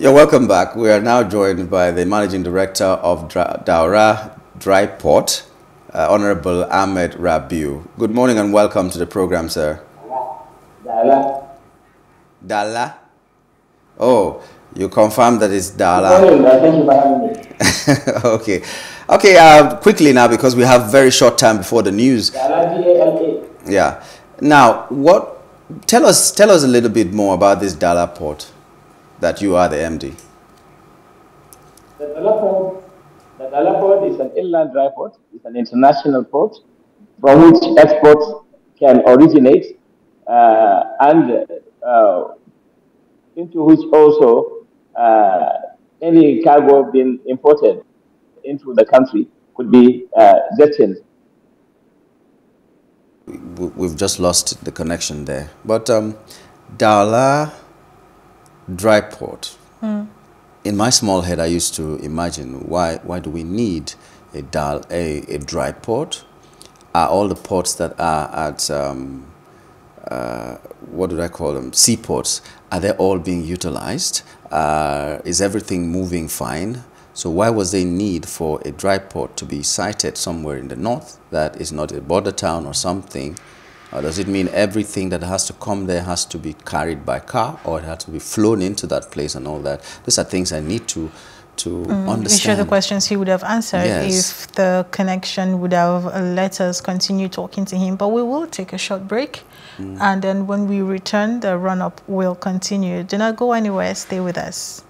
You're welcome back. We are now joined by the Managing Director of Dala Dry Port, Honorable Ahmed Rabiu. Good morning and welcome to the program, sir. Dala. Dala? Oh, you confirmed that it's Dala. Good morning. Thank you for having me. Okay. Okay, quickly now, because we have very short time before the news. Dala, D-A-L-A. Yeah. Now, tell us a little bit more about this Dala port that you are the MD. The Dala port is an inland dry port. It's an international port from which exports can originate and into which also any cargo being imported into the country could be destined. We've just lost the connection there. But Dala Dry Port. In my small head, I used to imagine why do we need a dry port? Are all the ports that are at what do I call them? Seaports, are they all being utilized? Is everything moving fine? So why was there need for a dry port to be sited somewhere in the north that is not a border town or something? Or does it mean everything that has to come there has to be carried by car, or it has to be flown into that place and all that? These are things I need to understand. I'm sure the questions he would have answered Yes. if the connection would have let us continue talking to him. But we will take a short break. And then when we return, the run-up will continue. Do not go anywhere. Stay with us.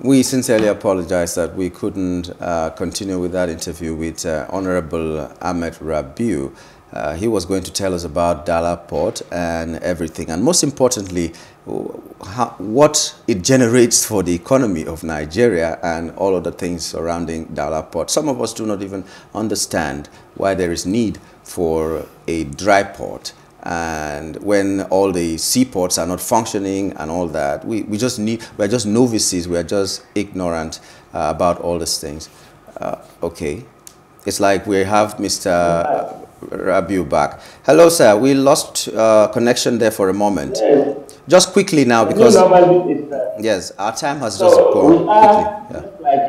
We sincerely apologize that we couldn't continue with that interview with Honorable Ahmed Rabiu. He was going to tell us about Dala Port and everything, and most importantly, what it generates for the economy of Nigeria and all of the things surrounding Dala Port. Some of us do not even understand why there is need for a dry port. And when all the seaports are not functioning and all that, we're just novices, we're just ignorant about all these things. Okay, it's like we have Mr. Rabiu back. Hello, sir. We lost connection there for a moment. Yes. Just quickly now, because yes, our time has just gone. We are just like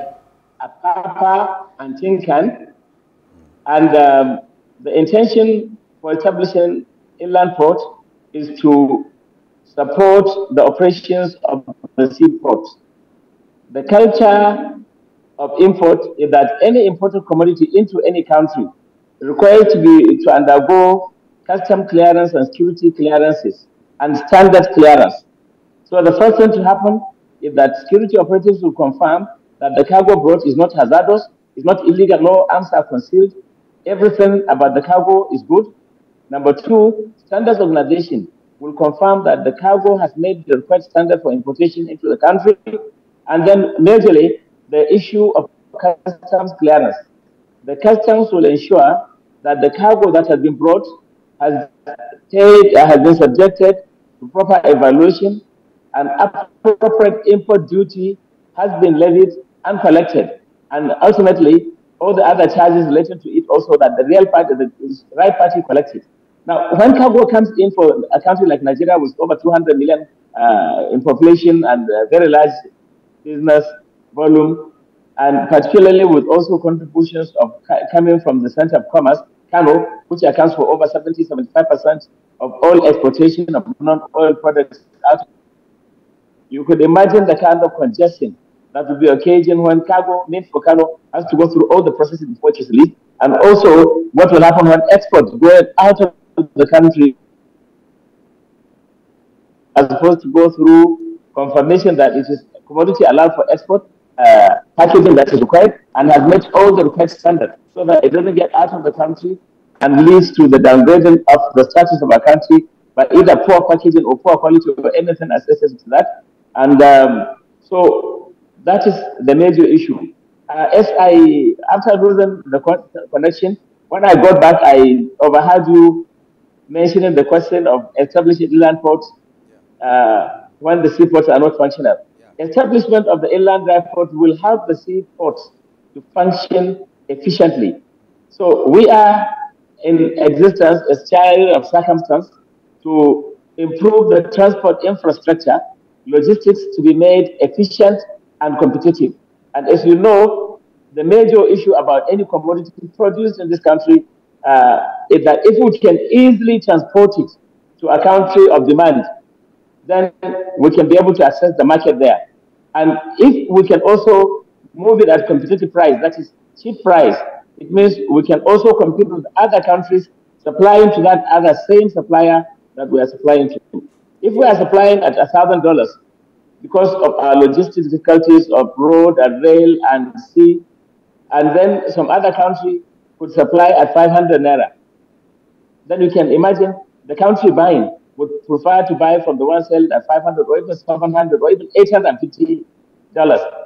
a papa and tin can, and the intention for establishing inland port is to support the operations of the seaports. The culture of import is that any imported commodity into any country is required to undergo custom clearance and security clearances and standard clearance. So the first thing to happen is that security operatives will confirm that the cargo brought is not hazardous, is not illegal, no arms are concealed, everything about the cargo is good. Number two, standards organization will confirm that the cargo has made the required standard for importation into the country. And then majorly, the issue of customs clearance. The customs will ensure that the cargo that has been brought has been subjected to proper evaluation, and appropriate import duty has been levied and collected. And ultimately, all the other charges related to it also, that the real party, the right party collected. Now, when cargo comes in for a country like Nigeria with over 200 million in population and very large business volume, and particularly with also contributions coming from the Center of Commerce, Kano, which accounts for over 70–75% of all exportation of non-oil products out. You could imagine the kind of congestion that will be occasioned when cargo made for Kano has to go through all the processes before it is released, and also what will happen when exports go out of the country, as opposed to go through confirmation that it is commodity allowed for export, packaging that is required, and has met all the required standards, so that it doesn't get out of the country and leads to the downgrading of the status of our country by either poor packaging or poor quality or anything associated to that. And so that is the major issue. After losing the connection, when I got back, I overheard you mentioning the question of establishing inland ports when the seaports are not functional. Establishment of the inland dry port will help the seaports to function efficiently. So we are in existence as child of circumstance to improve the transport infrastructure, logistics to be made efficient and competitive. And as you know, the major issue about any commodity produced in this country is that if we can easily transport it to a country of demand, then we can be able to access the market there. And if we can also move it at competitive price, that is cheap price, it means we can also compete with other countries supplying to that other same supplier that we are supplying to. If we are supplying at $1,000 because of our logistics difficulties of road and rail and sea, and then some other country could supply at 500 naira, then you can imagine the country buying would prefer to buy from the one selling at 500 or even 700 or even $850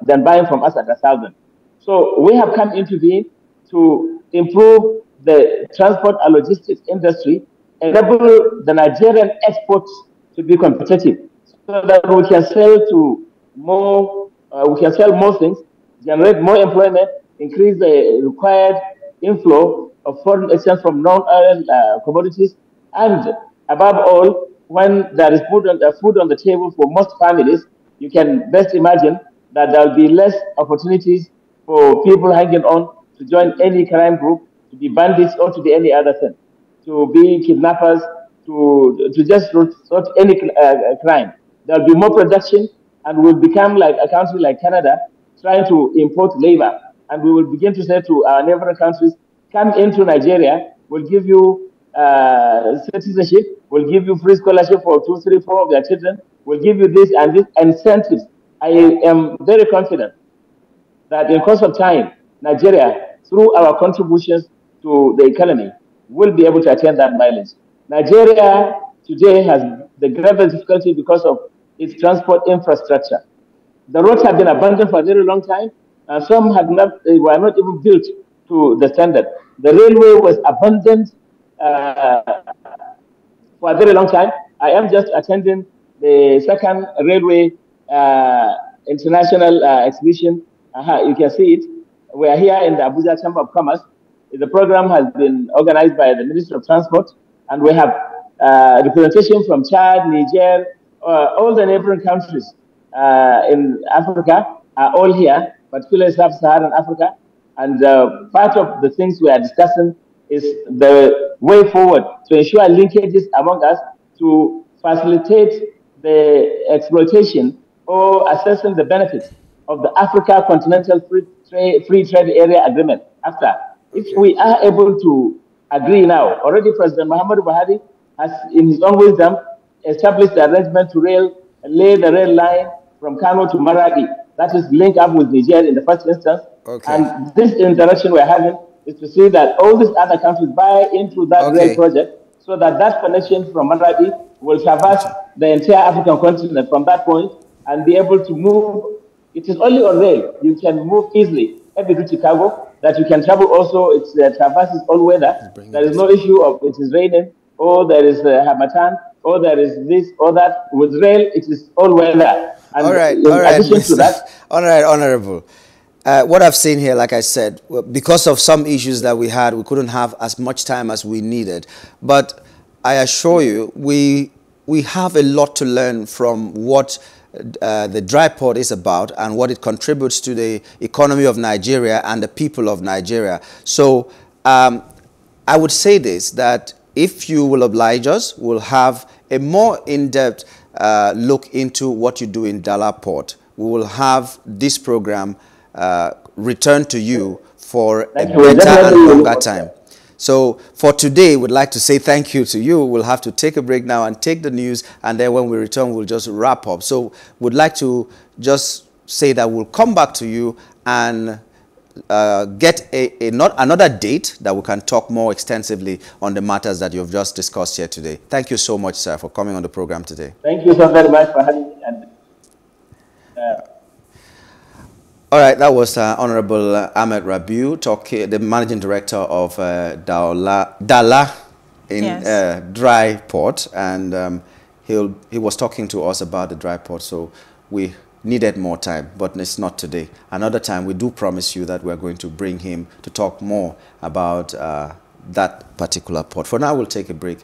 than buying from us at 1,000. So we have come into being to improve the transport and logistics industry, enable the Nigerian exports to be competitive, so that we can sell to more, we can sell more things, generate more employment, increase the required inflow of foreign exchange from non-oil commodities, and above all, when there is food on the table for most families, you can best imagine that there will be less opportunities for people hanging on to join any crime group, to be bandits, or to be any other thing, to be kidnappers, to just sort any crime. There will be more production, and we'll become like a country like Canada, trying to import labor. And we will begin to say to our neighboring countries, come into Nigeria, we'll give you citizenship, we'll give you free scholarship for 2, 3, 4 of their children, we'll give you this and this incentives. I am very confident that in course of time, Nigeria, through our contributions to the economy, will be able to attain that mileage. Nigeria today has the greatest difficulty because of its transport infrastructure. The roads have been abandoned for a very long time, and some had not, they were not even built to the standard. The railway was abandoned for a very long time. I am just attending the second railway international exhibition. You can see it. We are here in the Abuja Chamber of Commerce. The program has been organized by the Ministry of Transport, and we have representation from Chad, Niger, all the neighboring countries in Africa are all here, particularly Sub-Saharan Africa. And part of the things we are discussing is the way forward to ensure linkages among us to facilitate the exploitation or assessing the benefits of the Africa Continental Free Trade Area Agreement. After, if we are able to agree now, already President Muhammad Buhari has, in his own wisdom, established the arrangement to lay the rail line from Kano to Maradi. That is link up with Niger in the first instance. Okay. And this interaction we're having is to see that all these other countries buy into that rail project, so that that connection from Maradi will traverse the entire African continent from that point and be able to move. It is only on rail you can move easily heavy duty cargo, that you can travel also. It traverses all weather. There is no issue of it is raining, or there is Hamatan, or there is this or that. With rail, it is all weather. And all right, Honorable. What I've seen here, like I said, because of some issues that we had, we couldn't have as much time as we needed. But I assure you, we have a lot to learn from what the dry port is about and what it contributes to the economy of Nigeria and the people of Nigeria. So I would say this, that if you will oblige us, we'll have a more in-depth look into what you do in Dala Port. We will have this program returned to you for a better and longer time. So for today, we'd like to say thank you to you. We'll have to take a break now and take the news, and then when we return, we'll just wrap up. So we'd like to just say that we'll come back to you and get another date that we can talk more extensively on the matters that you've just discussed here today. Thank you so much, sir, for coming on the program today. Thank you so very much for having me. All right, that was Honorable Ahmed Rabiu, the Managing Director of Dala in Dry Port, and he was talking to us about the dry port. So we needed more time, but it's not today. Another time, we do promise you that we're going to bring him to talk more about that particular port. For now, we'll take a break.